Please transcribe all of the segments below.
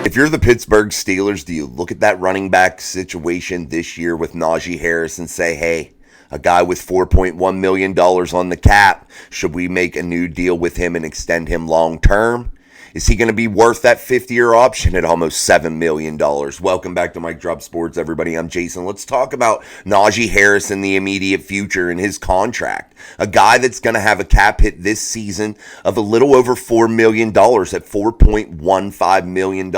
If you're the Pittsburgh Steelers, do you look at that running back situation this year with Najee Harris and say, hey, a guy with $4.1 million on the cap, should we make a new deal with him and extend him long term? Is he going to be worth that 50-year option at almost $7 million? Welcome back to Mike Drop Sports, everybody. I'm Jason. Let's talk about Najee Harris in the immediate future and his contract. A guy that's going to have a cap hit this season of a little over $4 million at $4.15 million,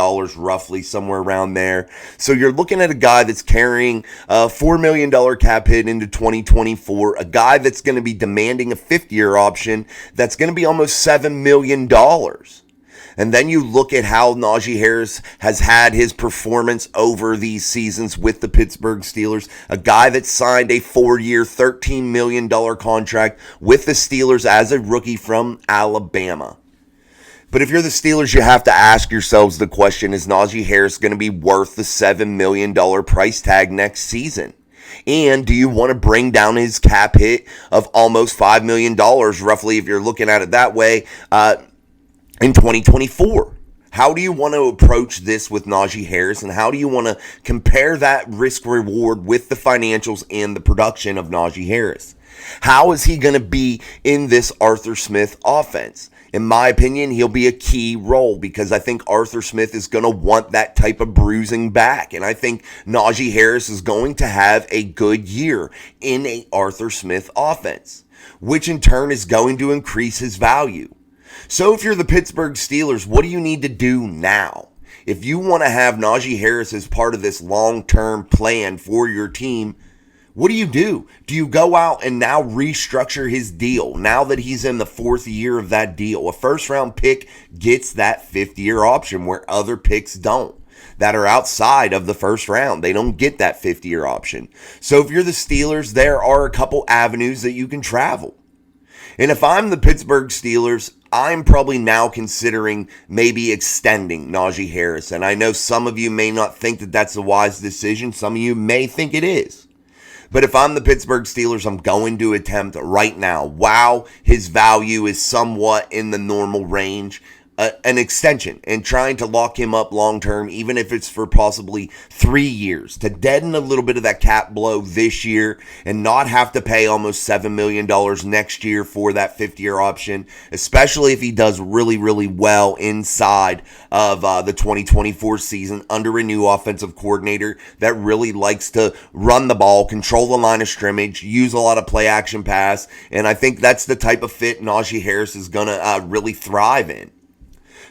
roughly somewhere around there. So you're looking at a guy that's carrying a $4 million cap hit into 2024, a guy that's going to be demanding a 50-year option that's going to be almost $7 million. And then you look at how Najee Harris has had his performance over these seasons with the Pittsburgh Steelers. A guy that signed a 4-year, $13 million contract with the Steelers as a rookie from Alabama. But if you're the Steelers, you have to ask yourselves the question, is Najee Harris going to be worth the $7 million price tag next season? And do you want to bring down his cap hit of almost $5 million, roughly, if you're looking at it that way, in 2024? How do you want to approach this with Najee Harris, and how do you want to compare that risk reward with the financials and the production of Najee Harris? How is he going to be in this Arthur Smith offense? In my opinion, he'll be a key role because I think Arthur Smith is going to want that type of bruising back. And I think Najee Harris is going to have a good year in a Arthur Smith offense, which in turn is going to increase his value. So if you're the Pittsburgh Steelers, what do you need to do now? If you want to have Najee Harris as part of this long-term plan for your team, what do you do? Do you go out and now restructure his deal now that he's in the 4th year of that deal? A first-round pick gets that 5th-year option where other picks don't, that are outside of the first round. They don't get that 5th-year option. So if you're the Steelers, there are a couple avenues that you can travel. And if I'm the Pittsburgh Steelers, I'm probably now considering maybe extending Najee Harris. And I know some of you may not think that that's a wise decision. Some of you may think it is. But if I'm the Pittsburgh Steelers, I'm going to attempt right now, while his value is somewhat in the normal range, an extension and trying to lock him up long term, even if it's for possibly 3 years, to deaden a little bit of that cap blow this year and not have to pay almost $7 million next year for that 5th-year option, especially if he does really, really well inside of the 2024 season under a new offensive coordinator that really likes to run the ball, control the line of scrimmage, use a lot of play action pass, and I think that's the type of fit Najee Harris is going to really thrive in.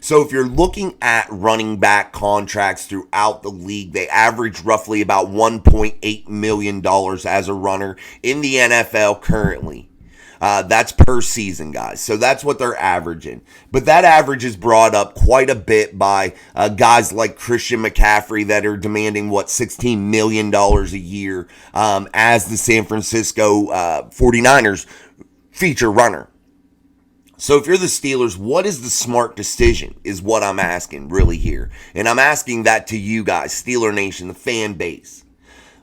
So if you're looking at running back contracts throughout the league, they average roughly about $1.8 million as a runner in the NFL currently. That's per season, guys. So that's what they're averaging. But that average is brought up quite a bit by guys like Christian McCaffrey that are demanding, $16 million a year as the San Francisco 49ers feature runner. So if you're the Steelers, what is the smart decision is what I'm asking really here. And I'm asking that to you guys, Steeler Nation, the fan base.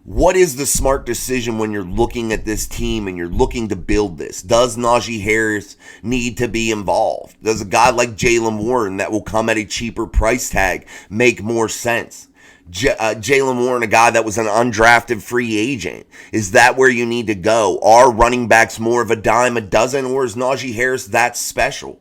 What is the smart decision when you're looking at this team and you're looking to build this? Does Najee Harris need to be involved? Does a guy like Jaylen Warren that will come at a cheaper price tag make more sense? Jaylen Warren, a guy that was an undrafted free agent. Is that where you need to go? Are running backs more of a dime a dozen, or is Najee Harris that special?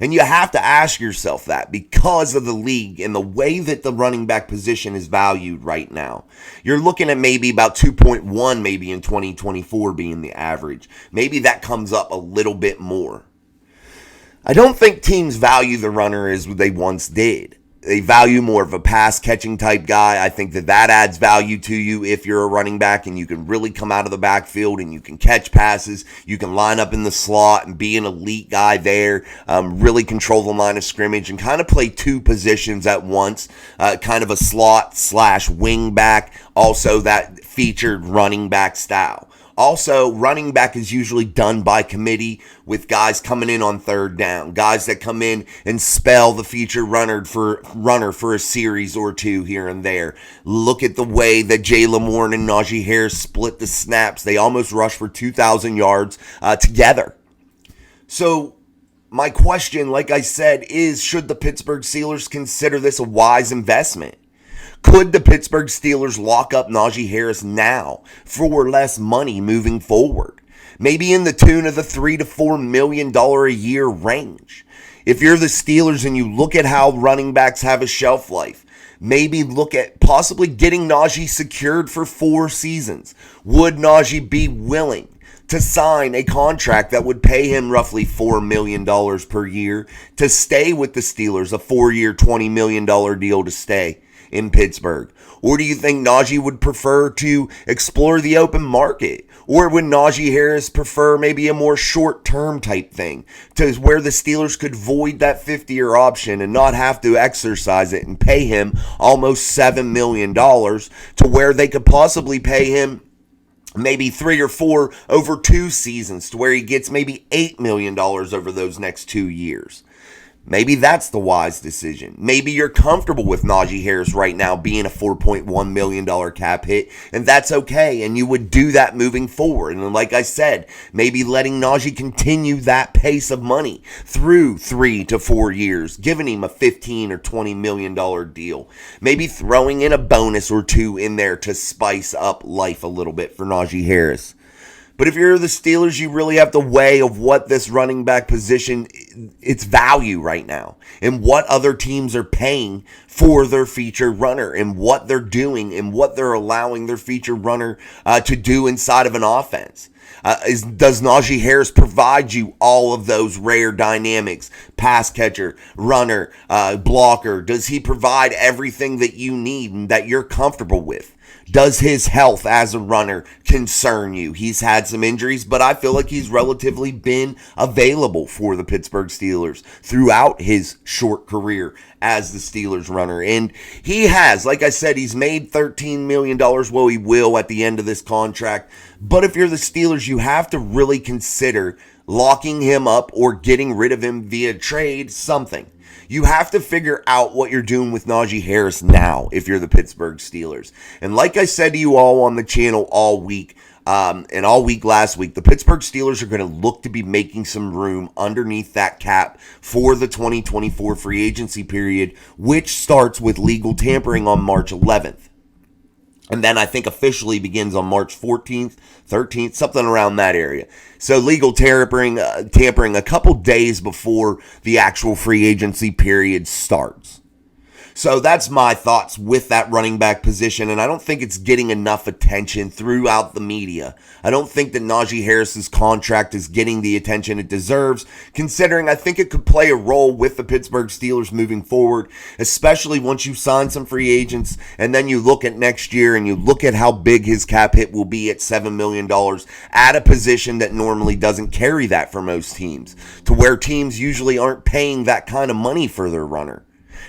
And you have to ask yourself that because of the league and the way that the running back position is valued right now. You're looking at maybe about 2.1 maybe in 2024 being the average. Maybe that comes up a little bit more. I don't think teams value the runner as they once did. They value more of a pass-catching type guy. I think that adds value to you if you're a running back and you can really come out of the backfield and you can catch passes. You can line up in the slot and be an elite guy there, really control the line of scrimmage and kind of play two positions at once, kind of a slot / wing back, also that featured running back style. Also, running back is usually done by committee with guys coming in on third down, guys that come in and spell the feature runner for a series or two here and there. Look at the way that Jaylen Warren and Najee Harris split the snaps. They almost rushed for 2,000 yards together. So my question, like I said, is should the Pittsburgh Steelers consider this a wise investment? Could the Pittsburgh Steelers lock up Najee Harris now for less money moving forward? Maybe in the tune of the $3 to $4 million a year range. If you're the Steelers and you look at how running backs have a shelf life, maybe look at possibly getting Najee secured for 4 seasons. Would Najee be willing to sign a contract that would pay him roughly $4 million per year to stay with the Steelers, a 4-year, $20 million deal to stay in Pittsburgh? Or do you think Najee would prefer to explore the open market? Or would Najee Harris prefer maybe a more short-term type thing to where the Steelers could void that 50-year option and not have to exercise it and pay him almost $7 million to where they could possibly pay him maybe 3 or 4 over 2 seasons to where he gets maybe $8 million over those next 2 years? Maybe that's the wise decision. Maybe you're comfortable with Najee Harris right now being a $4.1 million cap hit, and that's okay, and you would do that moving forward. And like I said, maybe letting Najee continue that pace of money through 3 to 4 years, giving him a $15 or $20 million deal. Maybe throwing in a bonus or 2 in there to spice up life a little bit for Najee Harris. But if you're the Steelers, you really have to weigh of what this running back position, its value right now, and what other teams are paying for their featured runner, and what they're doing, and what they're allowing their featured runner to do inside of an offense. Does Najee Harris provide you all of those rare dynamics? Pass catcher, runner, blocker. Does he provide everything that you need and that you're comfortable with? Does his health as a runner concern you? He's had some injuries, but I feel like he's relatively been available for the Pittsburgh Steelers throughout his short career as the Steelers runner. And he has, like I said, he's made $13 million. Well, he will at the end of this contract. But if you're the Steelers, you have to really consider locking him up or getting rid of him via trade, something. You have to figure out what you're doing with Najee Harris now if you're the Pittsburgh Steelers. And like I said to you all on the channel all week, and all week last week, the Pittsburgh Steelers are going to look to be making some room underneath that cap for the 2024 free agency period, which starts with legal tampering on March 11th. And then I think officially begins on March 14th, 13th, something around that area. So legal tampering a couple days before the actual free agency period starts. So that's my thoughts with that running back position, and I don't think it's getting enough attention throughout the media. I don't think that Najee Harris's contract is getting the attention it deserves, considering I think it could play a role with the Pittsburgh Steelers moving forward, especially once you sign some free agents, and then you look at next year and you look at how big his cap hit will be at $7 million at a position that normally doesn't carry that for most teams, to where teams usually aren't paying that kind of money for their runner.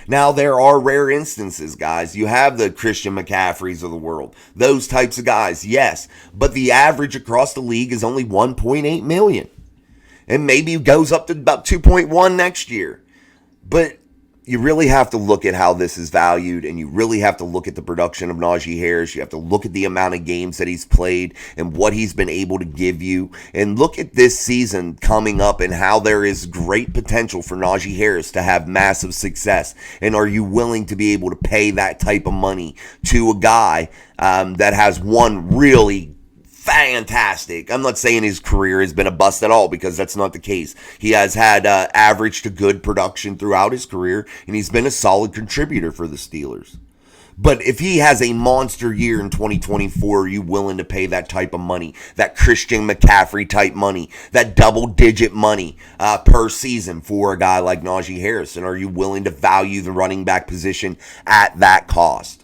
Now, there are rare instances, guys. You have the Christian McCaffreys of the world. Those types of guys, yes. But the average across the league is only 1.8 million. And maybe it goes up to about 2.1 next year. But you really have to look at how this is valued, and you really have to look at the production of Najee Harris. You have to look at the amount of games that he's played and what he's been able to give you. And look at this season coming up and how there is great potential for Najee Harris to have massive success. And are you willing to be able to pay that type of money to a guy that has one really fantastic. I'm not saying his career has been a bust at all, because that's not the case. He has had average to good production throughout his career, and he's been a solid contributor for the Steelers. But if he has a monster year in 2024, are you willing to pay that type of money, that Christian McCaffrey type money, that double-digit money per season for a guy like Najee Harris? And are you willing to value the running back position at that cost?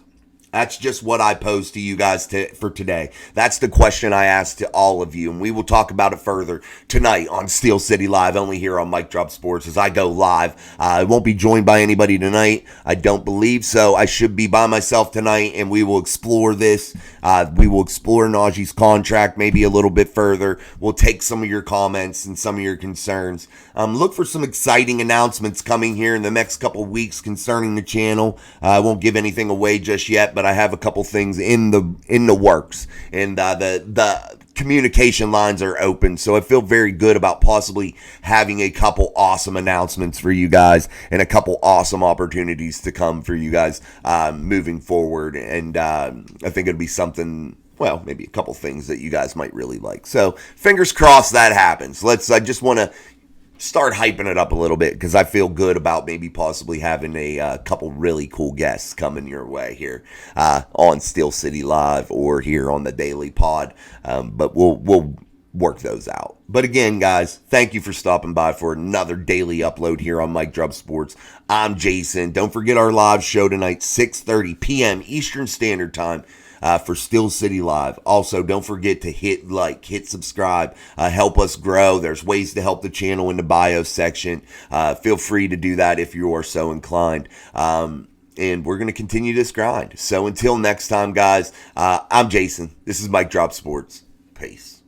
That's just what I posed to you guys for today. That's the question I asked to all of you, and we will talk about it further tonight on Steel City Live, only here on Mic Drop Sports as I go live. I won't be joined by anybody tonight. I don't believe so. I should be by myself tonight, and we will explore this. We will explore Najee's contract maybe a little bit further. We'll take some of your comments and some of your concerns. Look for some exciting announcements coming here in the next couple weeks concerning the channel. I won't give anything away just yet, but I have a couple things in the works, and the communication lines are open. So I feel very good about possibly having a couple awesome announcements for you guys and a couple awesome opportunities to come for you guys moving forward. And I think it'd be something, well, maybe a couple things that you guys might really like. So fingers crossed that happens. I just want to start hyping it up a little bit because I feel good about maybe possibly having a couple really cool guests coming your way here on Steel City Live or here on the Daily Pod. But we'll work those out. But again, guys, thank you for stopping by for another daily upload here on Mike Drub Sports. I'm Jason. Don't forget our live show tonight, 6:30 p.m. Eastern Standard Time. For Steel City Live. Also, don't forget to hit like, hit subscribe, help us grow. There's ways to help the channel in the bio section. Feel free to do that if you are so inclined. And we're going to continue this grind. So until next time, guys, I'm Jason. This is Mike Drop Sports. Peace.